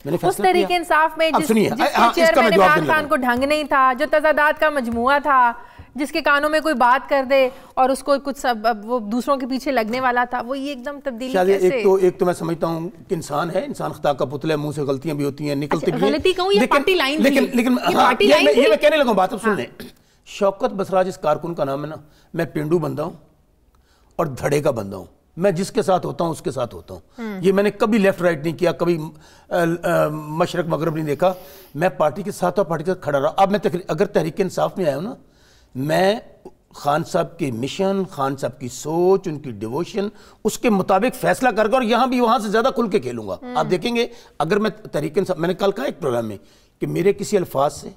اس تحریک انصاف میں جس چیئرمین عمران خان کو ڈھنگ نہیں تھا، جو تضادات کا مجموعہ تھا، جس کے کانوں میں کوئی بات کر دے اور اس کو کچھ وہ دوسروں کے پیچھے لگنے والا تھا، وہ یہ ایک دم تبدیلی کیسے؟ ایک تو میں سمجھتا ہوں کہ انسان ہے، انسان خطا کا پتلا ہے، منہ سے غلطیاں بھی ہوتی ہیں، نکلتی بھی ہیں. غلطی کہوں یہ پارٹی لائن تھی، لیکن یہ میں کہنے لگا بات. اب سن لیں. شوکت بسرا جس کارکن کا نام ہے نا، میں پینڈو بندہ ہوں اور دھڑے کا بندہ ہوں. میں جس کے ساتھ ہوتا ہوں اس کے ساتھ ہوتا ہوں. یہ میں نے کبھی لیفٹ رائٹ نہیں کیا، کبھی مشرق مغرب نہیں دیکھا. میں پارٹی کے ساتھ اور پارٹی کے ساتھ کھڑا رہا. اب میں اگر تحریک انصاف میں آیا ہوں نا، میں خان صاحب کے مشن، خان صاحب کی سوچ، ان کی ڈیووشن، اس کے مطابق فیصلہ کر گا، اور یہاں بھی وہاں سے زیادہ کھل کے کھیلوں گا. آپ دیکھیں گے اگر میں تحریک انصاف، میں نے کل کہا ایک پروگرام میں کہ میرے کسی الفاظ سے،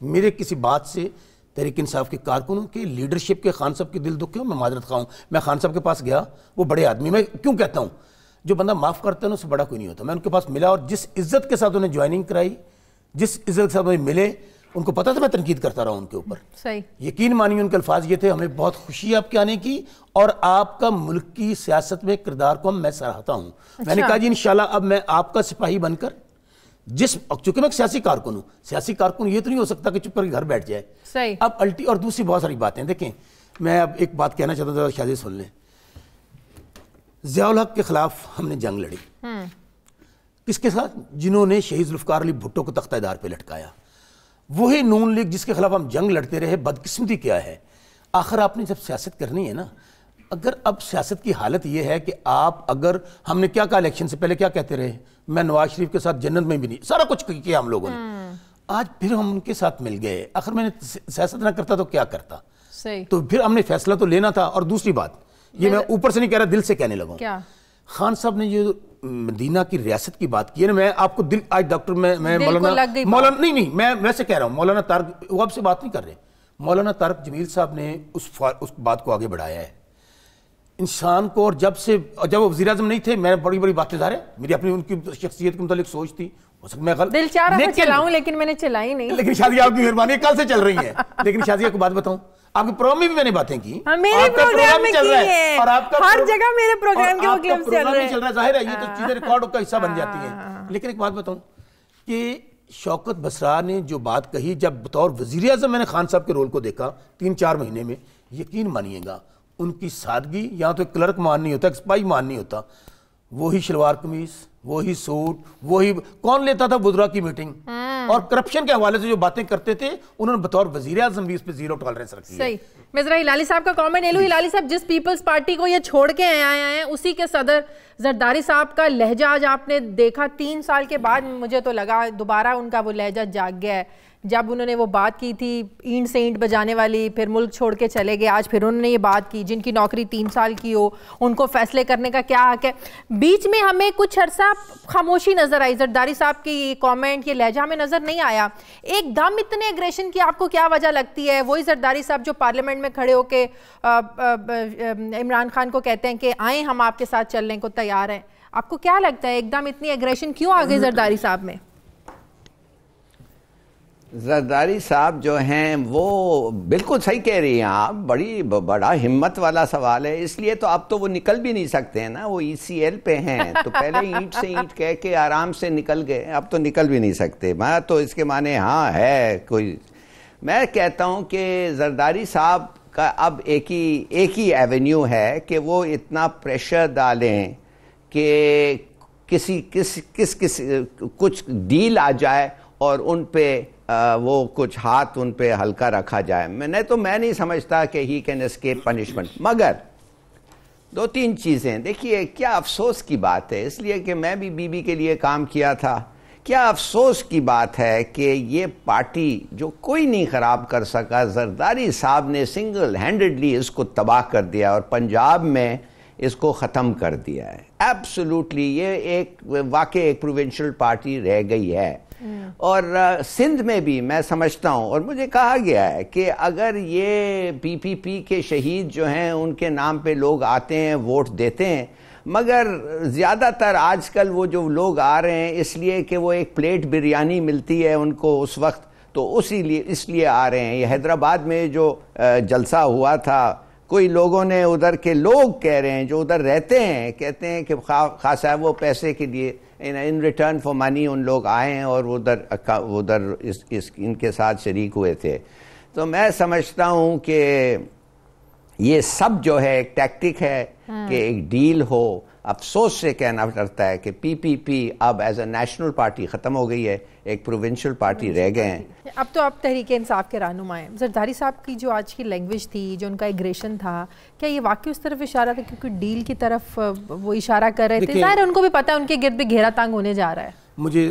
میرے کسی بات سے تحریک انصاف کے کارکنوں کے لیڈرشپ کے خان صاحب کے دل دکھے ہوں، میں معذرت خواہ ہوں. میں خان صاحب کے پاس گیا، وہ بڑے آدمی، میں کیوں کہتا ہوں جو بندہ معاف کرتا ہے نا اس سے بڑا کوئی نہیں ہوتا. میں ان کے پاس ملا اور جس عزت کے ساتھ انہیں جوائننگ کرائی، جس عزت کے ساتھ انہیں ملے، ان کو پتا تھا میں تنقید کرتا رہا ہوں ان کے اوپر. صحیح. یقین مانیے ان کے الفاظ یہ تھے، ہمیں بہت خوشی ہے آپ کے آنے کی، اور آپ کا ملک کی سیاست میں کردار کو میں سراہتا ہوں. میں نے کہا جی انشاءاللہ اب میں آپ کا سپاہی بن کر، چونکہ میں ایک سیاسی کارکن ہوں، سیاسی کارکن یہ تو نہیں ہو سکتا کہ چپ کر کے گھر بیٹھ جائے. صحیح. اب اور دوسری بہت ساری باتیں دیکھیں. میں اب ایک بات کہنا چاہتا ہوں، شازیہ سن لیں. ضیاء الحق کے خلاف ہم نے جنگ لڑی. کس کے ساتھ؟ جنہوں نے شہید ذوالفقار علی بھٹو کو تختہ دار پہ لٹکایا. وہی نون لیگ جس کے خلاف ہم جنگ لڑتے رہے. بدقسمتی کیا ہے، آخر آپ نے جب سیاست کرنی ہے نا، اگر اب سیاست کی حالت یہ ہے کہ آپ، اگر ہم نے کیا کہا الیکشن سے پہلے، کیا کہتے رہے، میں نواز شریف کے ساتھ جنت میں بھی نہیں، سارا کچھ کیا ہم لوگوں نے. آج پھر ہم ان کے ساتھ مل گئے. آخر میں نے سیاست نہ کرتا تو کیا کرتا. صحیح. تو پھر ہم نے فیصلہ تو لینا تھا. اور دوسری بات یہ میں اوپر سے نہیں کہہ رہا، دل سے کہنے لگا. کیا خان صاحب نے جو مدینہ کی ریاست کی بات کی ہے نا، میں آپ کو آج ڈاکٹر میں مولانا نہیں میں ویسے کہہ رہا ہوں، مولانا طارق وہ اب سے بات نہیں کر رہے. مولانا طارق جمیل صاحب نے اس بات کو آگے بڑھایا ہے انسان کو. اور جب وہ وزیر اعظم نہیں تھے، میں بڑی بڑی باتیں ظاہر ہے میری اپنی ان کی شخصیت کے متعلق سوچ تھی، ہو سکتا میں غلط، دل چاہ رہا تھا چلاؤں لیکن میں نے چلائی نہیں. لیکن شازیہ آپ کی مہربانی کل سے چل رہی ہیں. لیکن شازیہ کو بات بتاؤں، آپ کے پروگرام میں بھی میں نے باتیں کی، میرے پروگرام میں چل رہا ہے، اور آپ کا ہر جگہ میرے پروگرام کے کلپس چل رہے ہیں. ظاہر ہے یہ تو چیزیں ریکارڈ کا حصہ بن جاتی ہیں. لیکن ایک بات بتاؤں کہ شوکت بسرا نے جو بات کہی، جب بطور وزیر اعظم میں نے خان صاحب کے رول کو دیکھا 3-4 مہینے میں، یقین مانیے گا ان کی سادگی، یہاں تو ایک کلرک مان نہیں ہوتا، ایک سپاہی مان نہیں ہوتا. وہی شلوار قمیض، وہی سوٹ، وہی کون لیتا تھا بدرا کی میٹنگ؟ اور کرپشن کے حوالے سے جو باتیں کرتے تھے انہوں نے بطور وزیر اعظم بھی اس پہ زیرو ٹالرنس رکھی ہے. صحیح. میں ذرا ہلالی صاحب کا کامنٹ لے لوں. ہلالی صاحب, جس پیپلز پارٹی کو یہ چھوڑ کے آئے ہیں اسی کے صدر زرداری صاحب کا لہجہ آج آپ نے دیکھا 3 سال کے بعد, مجھے تو لگا دوبارہ ان کا وہ لہجہ جاگ گیا ہے. جب انہوں نے وہ بات کی تھی اینٹ سے اینٹ بجانے والی, پھر ملک چھوڑ کے چلے گئے, آج پھر انہوں نے یہ بات کی جن کی نوکری 3 سال کی ہو ان کو فیصلے کرنے کا کیا حق ہے. بیچ میں ہمیں کچھ عرصہ خاموشی نظر آئی, زرداری صاحب کی یہ کامنٹ, یہ لہجہ ہمیں نظر نہیں آیا. ایک دم اتنے ایگریشن کی آپ کو کیا وجہ لگتی ہے؟ وہی زرداری صاحب جو پارلیمنٹ میں کھڑے ہو کے عمران خان کو کہتے ہیں کہ آئیں ہم آپ کے ساتھ چلنے کو تیار ہیں. آپ کو کیا لگتا ہے ایک دم اتنی ایگریشن کیوں آ گئی زرداری صاحب میں؟ زرداری صاحب جو ہیں وہ بالکل صحیح کہہ رہی ہیں آپ, بڑا ہمت والا سوال ہے. اس لیے تو اب تو وہ نکل بھی نہیں سکتے ہیں نا, وہ ECL پہ ہیں, تو پہلے اینٹ سے اینٹ کہہ کے آرام سے نکل گئے, اب تو نکل بھی نہیں سکتے. میں تو اس کے معنی ہاں ہے کوئی, میں کہتا ہوں کہ زرداری صاحب کا اب ایک ہی ایونیو ہے کہ وہ اتنا پریشر ڈالیں کہ کچھ ڈیل آ جائے اور ان پہ وہ کچھ ہاتھ ان پہ ہلکا رکھا جائے. میں نہیں سمجھتا کہ ہی کین اسکیپ پنشمنٹ. مگر 2-3 چیزیں دیکھیے, کیا افسوس کی بات ہے, اس لیے کہ میں بھی بی بی کے لیے کام کیا تھا, کیا افسوس کی بات ہے کہ یہ پارٹی جو کوئی نہیں خراب کر سکا, زرداری صاحب نے سنگل ہینڈڈلی اس کو تباہ کر دیا اور پنجاب میں اس کو ختم کر دیا ہے. ایبسولوٹلی یہ ایک واقع ایک پروونشل پارٹی رہ گئی ہے. اور سندھ میں بھی میں سمجھتا ہوں, اور مجھے کہا گیا ہے کہ اگر یہ PPP کے شہید جو ہیں ان کے نام پہ لوگ آتے ہیں ووٹ دیتے ہیں, مگر زیادہ تر آج کل وہ جو لوگ آ رہے ہیں اس لیے کہ وہ ایک پلیٹ بریانی ملتی ہے ان کو اس وقت, تو اس لیے آ رہے ہیں. یہ حیدرآباد میں جو جلسہ ہوا تھا, کوئی لوگوں نے ادھر کے لوگ کہہ رہے ہیں جو ادھر رہتے ہیں, کہتے ہیں کہ خاص صاحب وہ پیسے کے لیے ان ریٹرن فار منی ان لوگ آئے ہیں اور ادھر ان کے ساتھ شریک ہوئے تھے. تو میں سمجھتا ہوں کہ یہ سب جو ہے ایک ٹیکٹک ہے کہ ایک ڈیل ہو. افسوس سے کہنا پڑتا ہے کہ PPP اب ایز اے نیشنل پارٹی ختم ہو گئی ہے, ایک پروونشل پارٹی رہ گئے ہیں. اب تو آپ تحریک انصاف کے رہنما ہیں. زرداری صاحب کی جو آج کی لینگویج تھی, جو ان کا ایگریشن تھا, کیا یہ واقعی اس طرف اشارہ تھا کیونکہ ڈیل کی طرف وہ اشارہ کر رہے تھے؟ ظاہر ان کو بھی پتہ ہے ان کے گرد بھی گھیرا تنگ ہونے جا رہا ہے. مجھے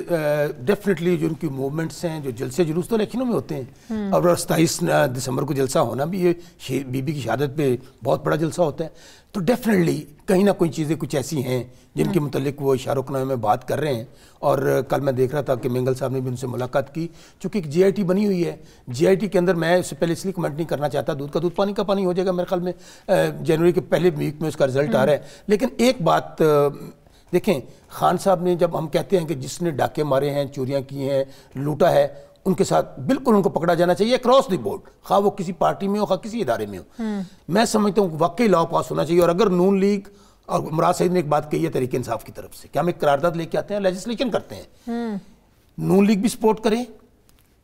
ڈیفینیٹلی جو ان کی موومنٹس ہیں, جو جلسے جلوس تو الیکشنوں میں ہوتے ہیں, اور 27 دسمبر کو جلسہ ہونا بھی یہ بی بی کی شہادت پہ بہت بڑا جلسہ ہوتا ہے, تو ڈیفینیٹلی کہیں نہ کوئی چیزیں کچھ ایسی ہیں جن کے متعلق وہ اشاروں نامے میں بات کر رہے ہیں. اور کل میں دیکھ رہا تھا کہ منگل صاحب نے بھی ان سے ملاقات کی, چونکہ ایک GIT بنی ہوئی ہے. GIT کے اندر میں اس سے پہلے اس لیے کمنٹ نہیں کرنا چاہتا, دودھ کا دودھ پانی کا پانی ہو جائے گا میرے خیال میں, جنوری کے پہلے ویک میں اس کا رزلٹ آ رہا ہے. لیکن ایک بات دیکھیں, خان صاحب نے جب ہم کہتے ہیں کہ جس نے ڈاکے مارے ہیں, چوریاں کی ہیں, لوٹا ہے, ان کے ساتھ بالکل ان کو پکڑا جانا چاہیے اکراس دی بورڈ, خواہ وہ کسی پارٹی میں ہو خواہ کسی ادارے میں ہو. میں سمجھتا ہوں واقعی لا پاس ہونا چاہیے. اور اگر نون لیگ اور مراد سعید نے ایک بات کہی ہے تحریک انصاف کی طرف سے کہ ہم ایک قرارداد لے کے آتے ہیں, لیجسلیشن کرتے ہیں, نون لیگ بھی سپورٹ کرے,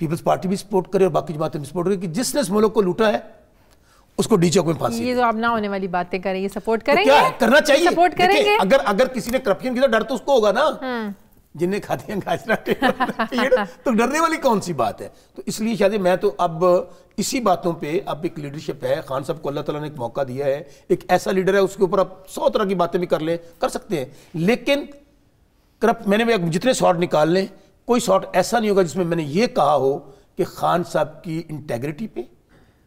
پیپلز پارٹی بھی سپورٹ کرے, اور باقی جماعتیں بھی سپورٹ کرے کہ جس نے اس ملک کو لوٹا ہے اس کو ڈی چوک میں پھانسی. یہ تو آپ نہ ہونے والی باتیں کریں, یہ سپورٹ کریں گے, کیا کرنا چاہیے, سپورٹ کریں گے. اگر کسی نے کرپشن کیا ڈر تو اس کو ہوگا نا, جن نے کھا دیا گاجرا تو ڈرنے والی کون سی بات ہے. تو اس لیے شاید میں تو اب اسی باتوں پہ اب ایک لیڈرشپ ہے. خان صاحب کو اللہ تعالیٰ نے ایک موقع دیا ہے, ایک ایسا لیڈر ہے اس کے اوپر آپ 100 طرح کی باتیں بھی کر سکتے ہیں, لیکن میں نے جتنے شارٹ نکال لیں کوئی شارٹ ایسا نہیں ہوگا جس میں میں نے یہ کہا ہو کہ خان صاحب کی انٹیگریٹی پہ,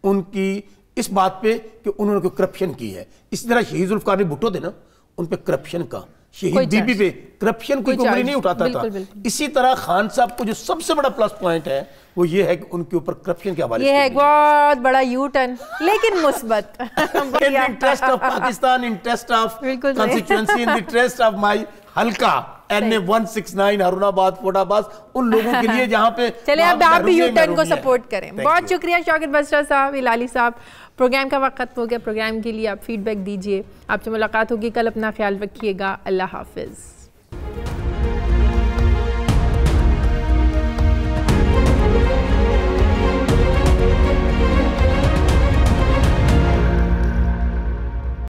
ان کی اس بات پہ کہ انہوں نے کوئی کرپشن کی ہے. اسی طرح شہید ذوالفقار علی بھٹو تھے نا, ان پہ کرپشن کا, شہید بی بی پہ کرپشن کوئی عمری نہیں اٹھاتا تھا. اسی طرح خان صاحب کو جو سب سے بڑا پلس پوائنٹ ہے وہ یہ ہے کہ ان کے اوپر کرپشن کے حوالے سے یہ ہے بہت بڑا یو ٹرن, لیکن مثبت, in the interest of Pakistan, in interest of constituency, in the interest of my حلقہ NA 169 ہارون آباد فورٹ آباد, ان لوگوں کے لیے جہاں پہ چلے اب آپ بھی یو ٹرن کو سپورٹ کریں. بہت شکریہ شوکت بسرا صاحب, ہلالی صاحب. پروگرام کا وقت ختم ہو گیا, پروگرام کے لیے آپ فیڈ بیک دیجئے. آپ سے ملاقات ہوگی کل, اپنا خیال رکھیے گا, اللہ حافظ.